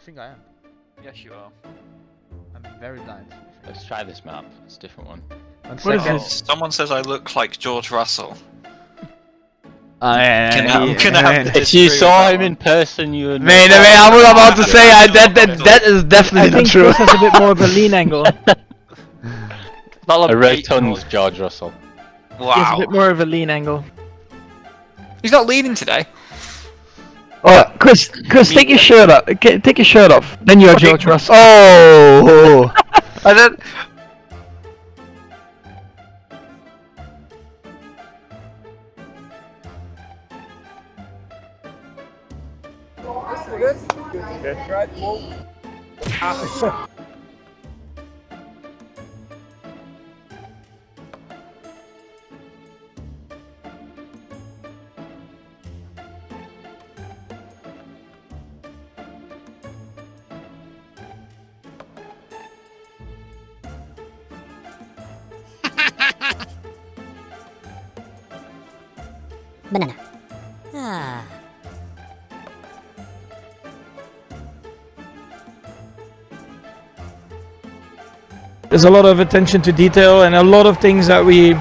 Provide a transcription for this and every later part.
think I am. Yes, you are. I'm very blind. Let's try this map. It's a different one. One Oh, someone says I look like George Russell. I'm gonna have to If you disagree saw with him that in person, you would. Mate, I was about to say that is definitely I not think true. Chris has a bit more of a lean angle. A rotund George Russell. He has a Wow. bit more of a lean angle. He's not leading today. Oh, Chris, take your shirt off. Take your shirt off. Then you're George Russell. Oh! I don't. Banana. Ah. There's a lot of attention to detail and a lot of things that we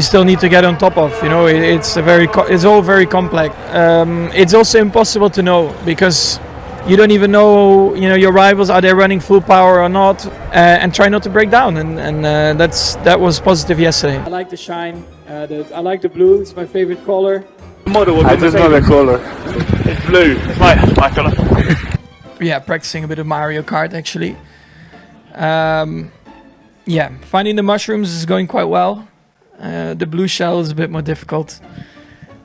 still need to get on top of. You know, it's all very complex. It's also impossible to know because you don't even know, you know, your rivals, are they running full power or not, and try not to break down. And that was positive yesterday. I like the shine. I like the blue. It's my favorite color. I just know the color. It's blue. It's my color. Yeah, practicing a bit of Mario Kart actually. Yeah, finding the mushrooms is going quite well. The blue shell is a bit more difficult,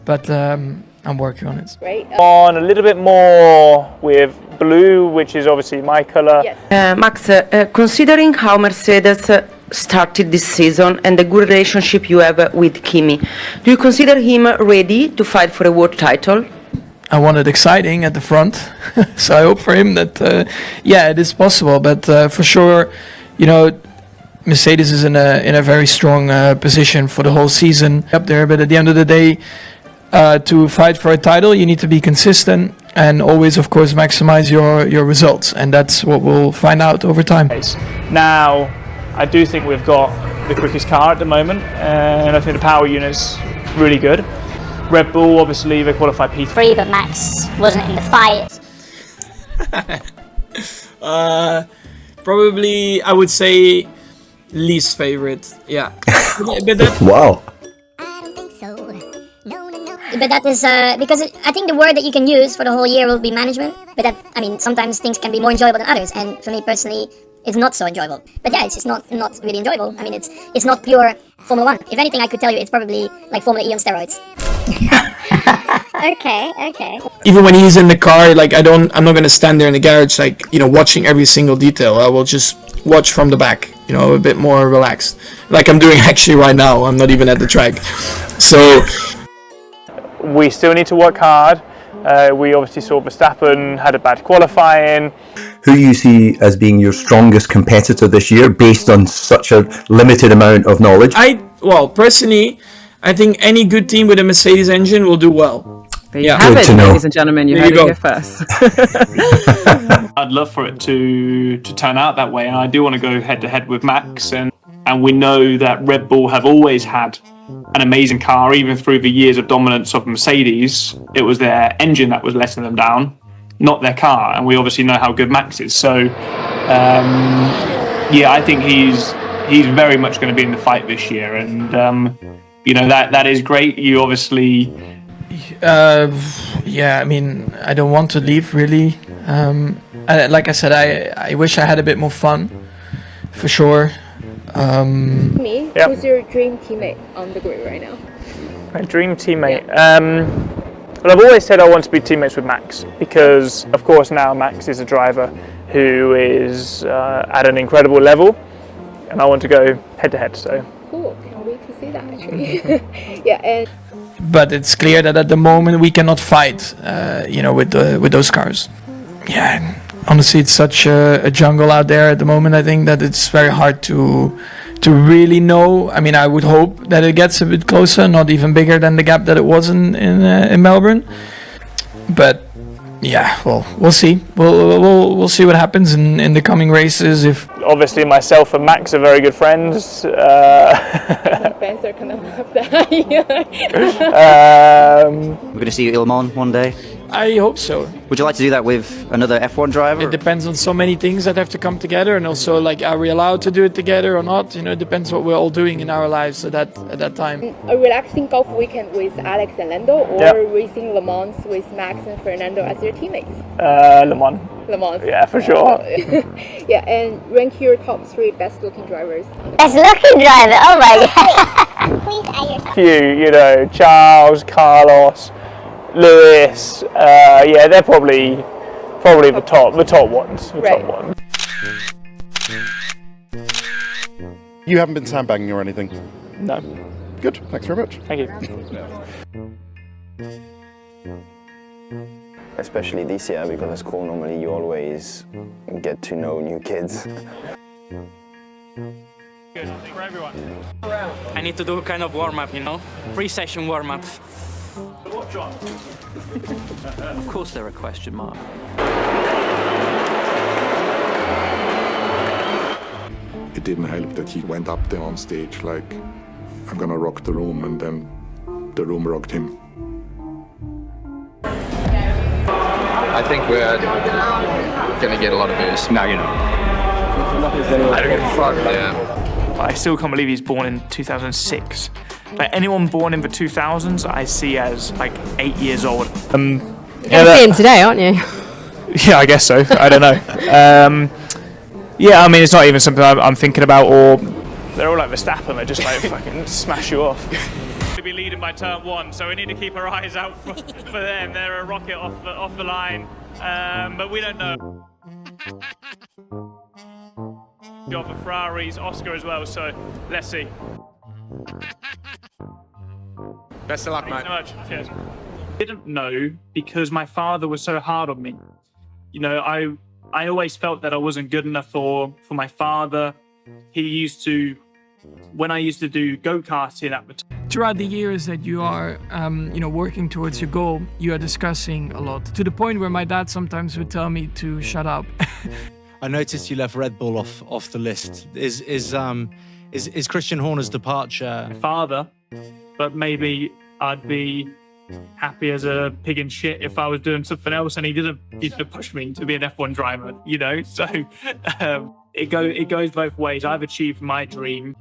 but I'm working on it. Great. On a little bit more with blue, which is obviously my color. Yes. Max, considering how Mercedes started this season and the good relationship you have with Kimi, do you consider him ready to fight for a world title? I want it exciting at the front, so I hope for him that, yeah, it is possible. But for sure, you know, Mercedes is in a very strong position for the whole season up there. But at the end of the day, to fight for a title, you need to be consistent and always, of course, maximize your results. And that's what we'll find out over time. Now, I do think we've got the quickest car at the moment, and I think the power unit's really good. Red Bull, obviously, they qualified P3. But Max wasn't in the fight. Probably, I would say, least favorite. Yeah. But that, Wow. I don't think so. No. But that is because I think the word that you can use for the whole year will be management. But that, I mean, sometimes things can be more enjoyable than others, and for me personally, it's not so enjoyable. But yeah, it's just not really enjoyable. I mean, it's not pure Formula 1. If anything, I could tell you it's probably like Formula E on steroids. Okay. even when he's in the car, like I'm not gonna stand there in the garage, like, you know, watching every single detail. I will just watch from the back, you know, a bit more relaxed, like I'm doing actually right now. I'm not even at the track, so We still need to work hard. We obviously saw Verstappen had a bad qualifying. Who you see as being your strongest competitor this year based on such a limited amount of knowledge? Well, personally, I think any good team with a Mercedes engine will do well. There you have it, ladies and gentlemen. You heard it here first. I'd love for it to turn out that way, and I do want to go head to head with Max, and we know that Red Bull have always had an amazing car. Even through the years of dominance of Mercedes, it was their engine that was letting them down, not their car, and we obviously know how good Max is. So yeah, I think he's very much going to be in the fight this year, and you know, that is great. You obviously yeah, I mean, I don't want to leave really. Like I said, I wish I had a bit more fun, for sure. Me, Yep. who's your dream teammate on the grid right now? my dream teammate. Well, I've always said I want to be teammates with Max because, of course, now Max is a driver who is at an incredible level, and I want to go head to head. So Cool, can't wait to see that actually. Yeah, and But it's clear that at the moment we cannot fight, you know, with those cars. Yeah, honestly, it's such a jungle out there at the moment. I think that it's very hard to really know. I mean, I would hope that it gets a bit closer, not even bigger than the gap that it was in Melbourne. But Yeah, well, we'll see. We'll see what happens in the coming races. If Obviously, myself and Max are very good friends. Fans are kind of love that. We're going to see you Le Mans one day. I hope so. Would you like to do that with another F1 driver? It depends on so many things that have to come together, and also like, are we allowed to do it together or not? You know, it depends what we're all doing in our lives at that time. A relaxing golf weekend with Alex and Lando, or racing Le Mans with Max and Fernando as your teammates? Le Mans. Le Mans. Yeah, for sure. Yeah, and rank your top 3 best-looking drivers. Best looking driver. Oh my god. Please add yourself. Few, you know, Charles, Carlos, Lewis. Yeah, they're probably the top ones. Right. Top ones. You haven't been sandbagging or anything? No. Good, thanks very much. Thank you. Especially this year, because at school normally you always get to know new kids. Good for everyone. I need to do a kind of warm-up, you know? Pre-session warm-up. Watch on. Of course they're a question mark. It didn't help that he went up there on stage like, I'm gonna rock the room, and then the room rocked him. I think we're gonna get a lot of booze. No, you're not. I don't give a fuck. Yeah. I still can't believe he's born in 2006. Like anyone born in the 2000s, I see as like 8 years old. You're see him today, aren't you? Yeah, I guess so. I don't know. Yeah, I mean, it's not even something I'm thinking about. Or they're all like Verstappen. They just like fucking smash you off. To be leading by turn 1, so we need to keep our eyes out for them. They're a rocket off the line, but we don't know. Job for Ferrari's Oscar as well, so let's see. Best of luck, mate. Thanks so much. Cheers. Didn't know because my father was so hard on me. You know, I always felt that I wasn't good enough for my father. He used to, when I used to do go-karting at the time. Throughout the years that you are, working towards your goal, you are discussing a lot, to the point where my dad sometimes would tell me to shut up. I noticed you left Red Bull off the list. Is Christian Horner's departure? My father, but maybe I'd be happy as a pig in shit if I was doing something else, and he didn't used to push me to be an F1 driver. You know, so it goes both ways. I've achieved my dream.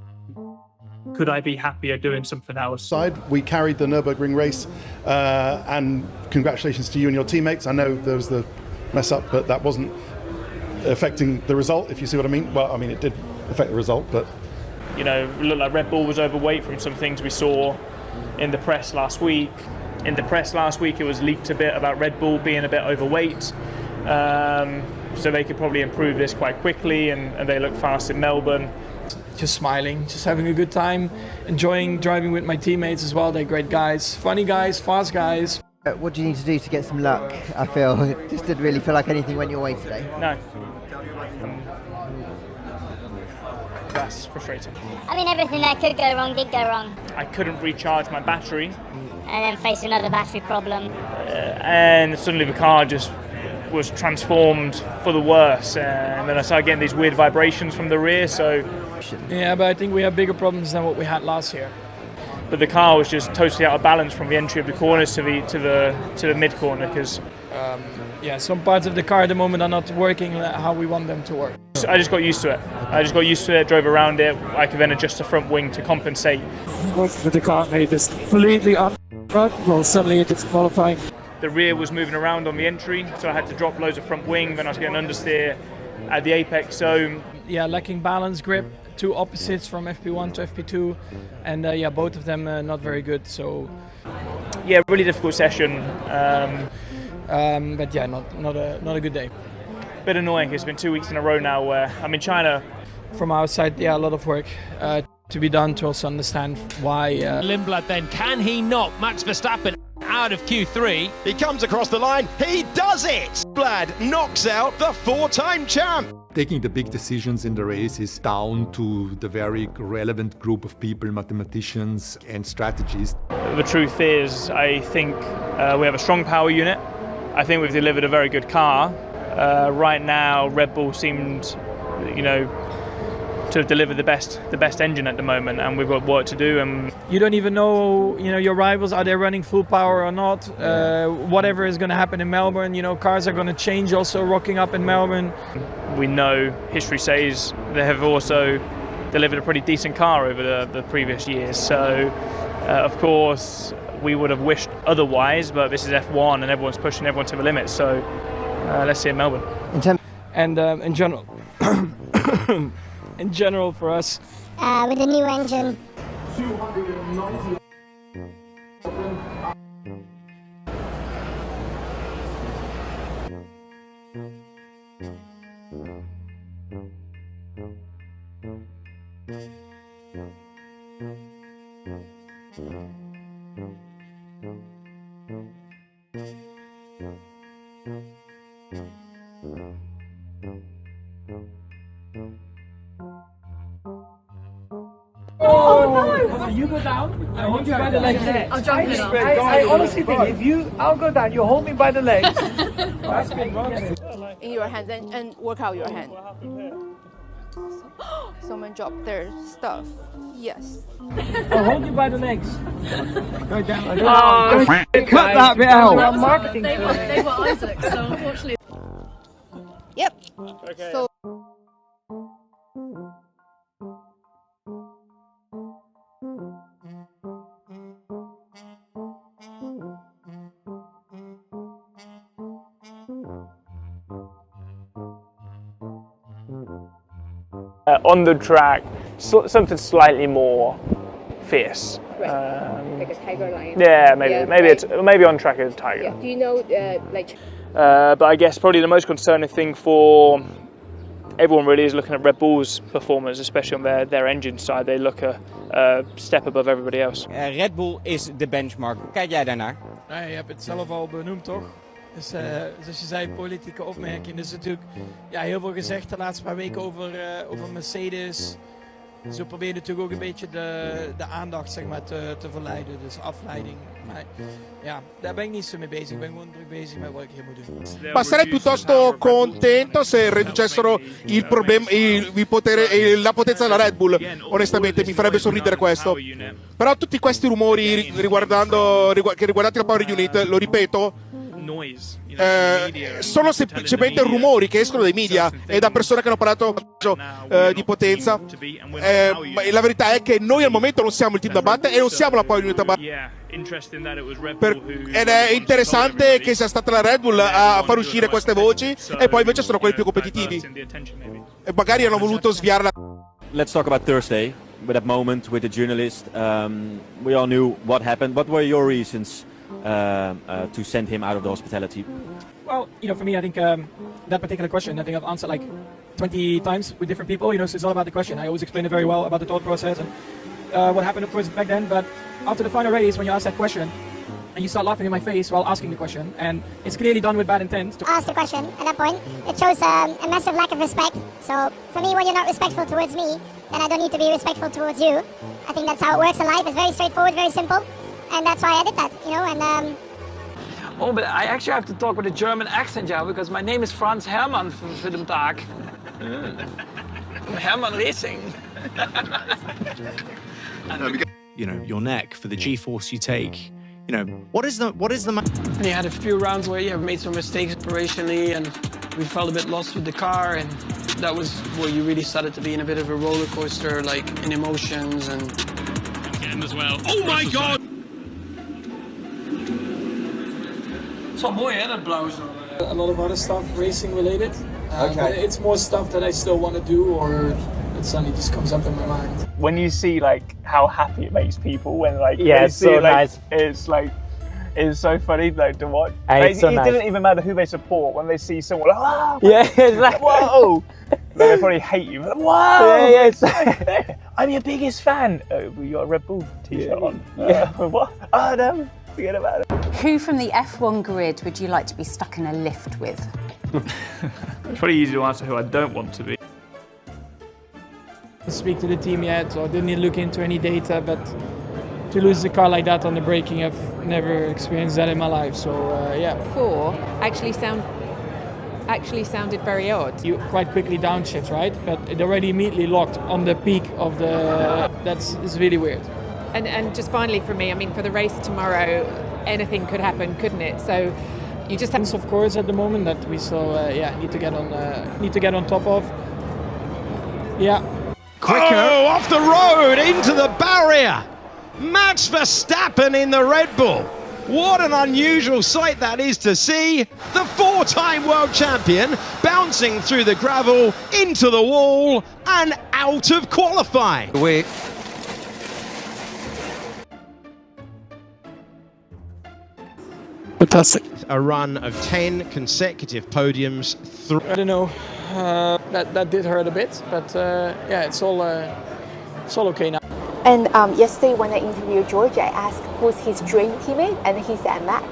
Could I be happier doing something else? We carried the Nürburgring race, and congratulations to you and your teammates. I know there was the mess up, but that wasn't affecting the result, if you see what I mean. Well, I mean, it did affect the result, but... You know, it looked like Red Bull was overweight from some things we saw in the press last week. In the press last week, it was leaked a bit about Red Bull being a bit overweight. So they could probably improve this quite quickly, and they look fast in Melbourne. Just smiling, just having a good time, enjoying driving with my teammates as well. They're great guys, funny guys, fast guys. What do you need to do to get some luck? I feel it just didn't really feel like anything went your way today. No. That's frustrating. I mean, everything that could go wrong did go wrong. I couldn't recharge my battery. And then faced another battery problem. And suddenly the car just was transformed for the worse. And then I started getting these weird vibrations from the rear, so... Yeah, but I think we have bigger problems than what we had last year. But the car was just totally out of balance from the entry of the corners to the mid corner, because some parts of the car at the moment are not working how we want them to work. I just got used to it. Drove around it. I could then adjust the front wing to compensate. The car made this completely well, suddenly it disqualifying. The rear was moving around on the entry, so I had to drop loads of front wing. Then I was getting understeer at the apex zone. Yeah, lacking balance, grip. Two opposites from FP1 to FP2, and both of them not very good. So yeah, really difficult session. But yeah, not a good day. Bit annoying. It's been 2 weeks in a row now where I'm in China. From our side, yeah, a lot of work to be done to also understand why. Lindblad then, can he knock Max Verstappen out of Q3? He comes across the line, he does it! Blad knocks out the four-time champ! Taking the big decisions in the race is down to the very relevant group of people, mathematicians and strategists. The truth is, I think we have a strong power unit. I think we've delivered a very good car. Right now, Red Bull seemed, you know, to have delivered the best engine at the moment, and we've got work to do. And you don't even know, you know, your rivals, are they running full power or not? Whatever is going to happen in Melbourne, you know, cars are going to change also rocking up in Melbourne. We know history says they have also delivered a pretty decent car over the previous years. So, of course, we would have wished otherwise, but this is F1 and everyone's pushing everyone to the limit. So, let's see in Melbourne. And in general, in general for us, with the new engine. Oh no! You go down. I hold you by the legs. I'll jump in. I honestly think I'll go down. You hold me by the legs. In your hands and work out your hand. Someone dropped their stuff. Yes. I'll hold you by the legs. Go down. Cut that bit out. They were Isaac, so unfortunately. Yep. Okay. So. On the track, something slightly more fierce. Like a tiger lion. Yeah, maybe on track as a tiger. Yeah. Do you know like? But I guess probably the most concerning thing for everyone really is looking at Red Bull's performance, especially on their engine side. They look a step above everybody else. Red Bull is de benchmark. Kijk jij daarnaar? Nee, je hebt het zelf al benoemd, toch? Dus zoals je zei, politieke opmerking. Dus natuurlijk heel veel gezegd de laatste paar weken over Mercedes. Ze proberen natuurlijk ook een beetje de aandacht zeg maar, te verleiden. Dus afleiding. Maar ja, daar ben ik niet zo mee bezig. Ik ben gewoon druk bezig met wat ik hier moet doen. Ma sarei piuttosto contento se riducessero il problema, il potere, la potenza della Red Bull. Onestamente mi farebbe sorridere questo. Però tutti questi rumori riguardanti la Power Unit, lo ripeto, sono semplicemente rumori che escono dai media e da persone che hanno parlato di potenza. La verità è che noi al momento non siamo il team da battere e non siamo la Power Unit da battere. Ed è interessante che sia stata la Red Bull a far uscire queste voci e poi invece sono quelli più competitivi e magari hanno voluto sviare la... Let's talk about Thursday, with that moment with the journalist. We all knew what happened. What were your reasons to send him out of the hospitality? Well, you know, for me, I think that particular question, I think I've answered like 20 times with different people. You know, so it's all about the question. I always explain it very well about the thought process and what happened, of course, back then. But after the final race, when you ask that question, and you start laughing in my face while asking the question, and it's clearly done with bad intent. To ask the question at that point, it shows a massive lack of respect. So for me, when you're not respectful towards me, then I don't need to be respectful towards you. I think that's how it works in life. It's very straightforward, very simple, and that's why I did that. You know, and. Oh, but I actually have to talk with a German accent, yeah, because my name is Franz Hermann for the Tag. Hermann Racing. You know, your neck for the G-force you take. You know, what is the And you had a few rounds where you have made some mistakes operationally, and we felt a bit lost with the car, and that was where you really started to be in a bit of a roller coaster, like in emotions and. Again as well. Oh my God! It's wel mooi, hè, dat blauw zo. A lot of other stuff, racing related. But it's more stuff that I still want to do, or it suddenly just comes up in my mind. When you see like how happy it makes people when like it's so nice. It's so funny like to watch. And Like, it's so it nice. doesn't even matter who they support when they see someone like, oh, Yeah, it's like whoa. Then they probably hate you. Like, whoa! Yeah, it's I'm your biggest fan. Well, you got a Red Bull t-shirt on. What? Oh no, forget about it. Who from the F1 grid would you like to be stuck in a lift with? It's pretty easy to answer who I don't want to be. Speak to the team yet, so I didn't look into any data, but to lose the car like that on the braking. I've never experienced that in my life. So yeah. Before actually sounded very odd. You quite quickly downshift, right? But it already immediately locked on the peak of the. It's really weird. And just finally for me, I mean, for the race tomorrow, anything could happen, couldn't it? So you just have, of course, at the moment that we still need to get on top of. Yeah. Quicker. Oh, off the road into the barrier. Max Verstappen in the Red Bull. What an unusual sight that is to see. The four-time world champion bouncing through the gravel into the wall and out of qualifying. Fantastic. A run of 10 consecutive podiums. I don't know. That did hurt a bit, but yeah, it's all okay now. And yesterday when I interviewed George, I asked who's his dream teammate, and he said Max.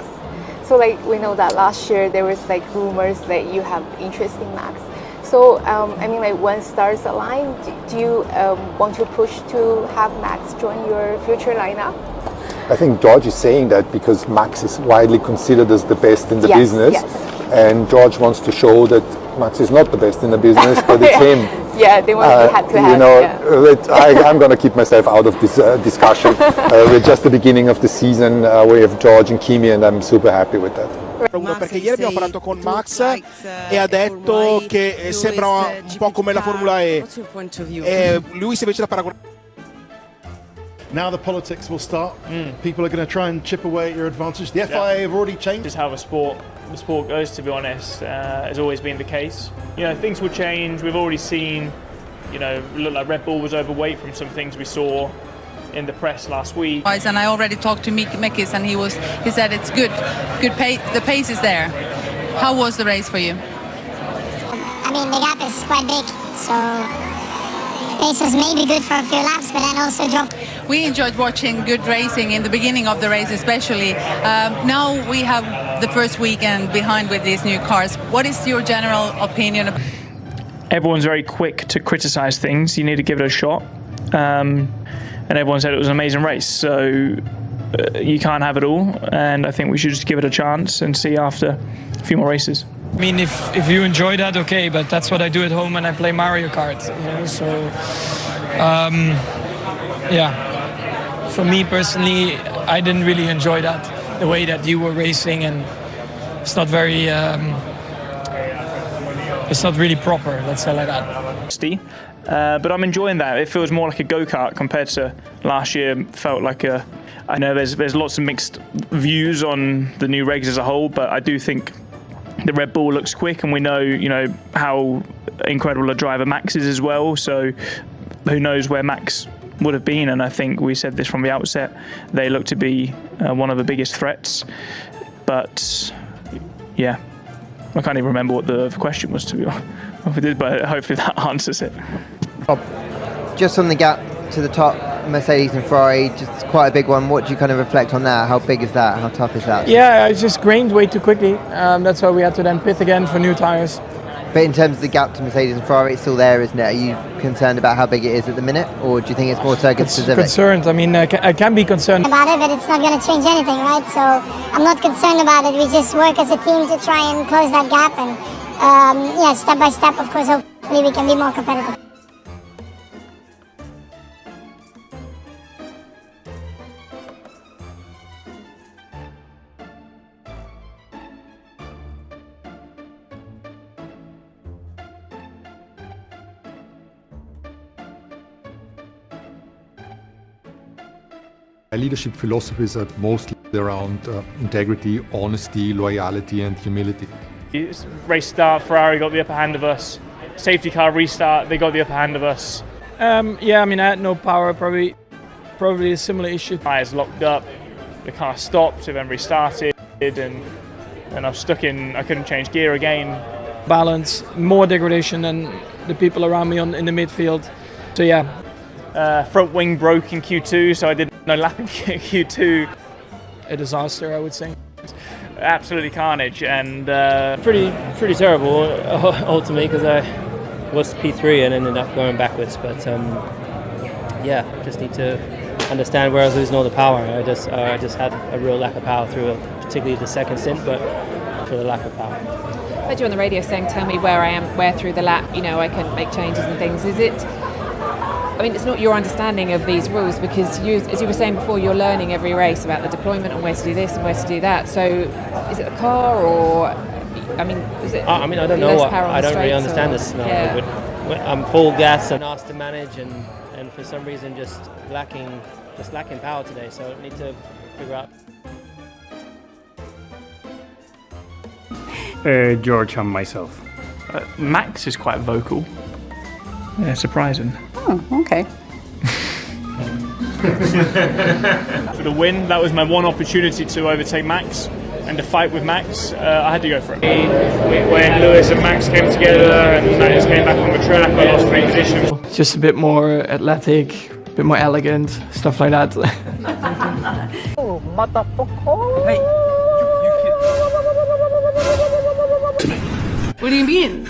So like we know that last year there was like rumors that you have interest in Max. So I mean, like when stars align, do you want to push to have Max join your future lineup? I think George is saying that because Max is widely considered as the best in the business, and George wants to show that Max is not the best in the business, but it's him. Yeah, they want to have to have. You know, I'm going to keep myself out of this discussion. We're just the beginning of the season. We have George and Kimi, and I'm super happy with that. Perché ieri abbiamo parlato con Max e ha detto che sembra un po' come la Formula E. E lui si invece la paragona. Now the politics will start. People are going to try and chip away at your advantage. The FIA have already changed. Just how the sport goes, to be honest, has always been the case. You know, things will change. We've already seen, you know, look like Red Bull was overweight from some things we saw in the press last week. And I already talked to Mekis, and he said it's good pace. The pace is there. How was the race for you? I mean, the gap is quite big, so pace was maybe good for a few laps, but then also dropped. We enjoyed watching good racing in the beginning of the race, especially. Now we have the first weekend behind with these new cars. What is your general opinion? Everyone's very quick to criticise things. You need to give it a shot. And everyone said it was an amazing race. So you can't have it all. And I think we should just give it a chance and see after a few more races. I mean, if you enjoy that, okay, but that's what I do at home when I play Mario Kart. You know, so yeah. For me personally, I didn't really enjoy that, the way that you were racing, and it's not very, it's not really proper, let's say like that. But I'm enjoying that. It feels more like a go-kart compared to last year. Felt like a, I know there's lots of mixed views on the new regs as a whole, but I do think the Red Bull looks quick, and we know, you know, how incredible a driver Max is as well. So who knows where Max would have been, and I think we said this from the outset, they look to be one of the biggest threats. But yeah, I can't even remember what the question was, to be honest, but hopefully that answers it. Just on the gap to the top, Mercedes and Ferrari, just quite a big one. What do you kind of reflect on that? How big is that? How tough is that? Yeah, I just grained way too quickly. That's why we had to then pit again for new tires. But in terms of the gap to Mercedes and Ferrari, it's still there, isn't it? Are you concerned about how big it is at the minute, or do you think it's more circuit-specific? Concerned. I mean, I can be concerned about it, but it's not going to change anything, right? So I'm not concerned about it. We just work as a team to try and close that gap, and yeah, step by step, of course, hopefully we can be more competitive. My leadership philosophies are mostly around integrity, honesty, loyalty and humility. Race start, Ferrari got the upper hand of us. Safety car restart, they got the upper hand of us. Yeah, I mean, I had no power, probably a similar issue. Tires locked up, the car stopped, it then restarted, and I was stuck in, I couldn't change gear again. Balance, more degradation than the people around me in the midfield. So yeah. Front wing broke in Q2, so I did no lap in Q2. A disaster, I would say. Absolutely carnage, and pretty terrible ultimately, because I was P3 and ended up going backwards. But yeah, just need to understand where I was losing all the power. I just had a real lack of power through, particularly the second stint, but for the lack of power. I heard you on the radio saying, tell me where I am, where through the lap, you know, I can make changes and things. Is it, I mean, it's not your understanding of these rules, because you, as you were saying before, you're learning every race about the deployment and where to do this and where to do that. So is it the car, or, I mean, is it I mean, I don't know. I don't really understand this. No, yeah. but I'm full gas and asked to manage, and for some reason just lacking power today. So I need to figure out. George and myself. Max is quite vocal. Yeah, surprising. Oh, okay. For the win, that was my one opportunity to overtake Max and to fight with Max. I had to go for it. When Lewis and Max came together and Max came back on the track, I lost my position. Just a bit more athletic, a bit more elegant, stuff like that. Oh, motherfucker! Hey, What do you mean?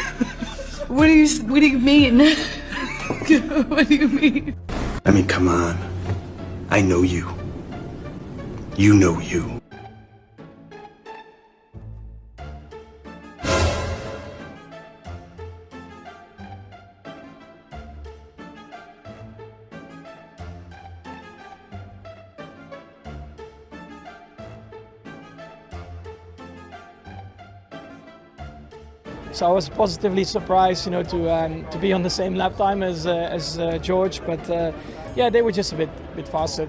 What do you mean? What do you mean? I mean, come on. I know you. You know you. So I was positively surprised, you know, to be on the same lap time as George, but yeah, they were just a bit faster.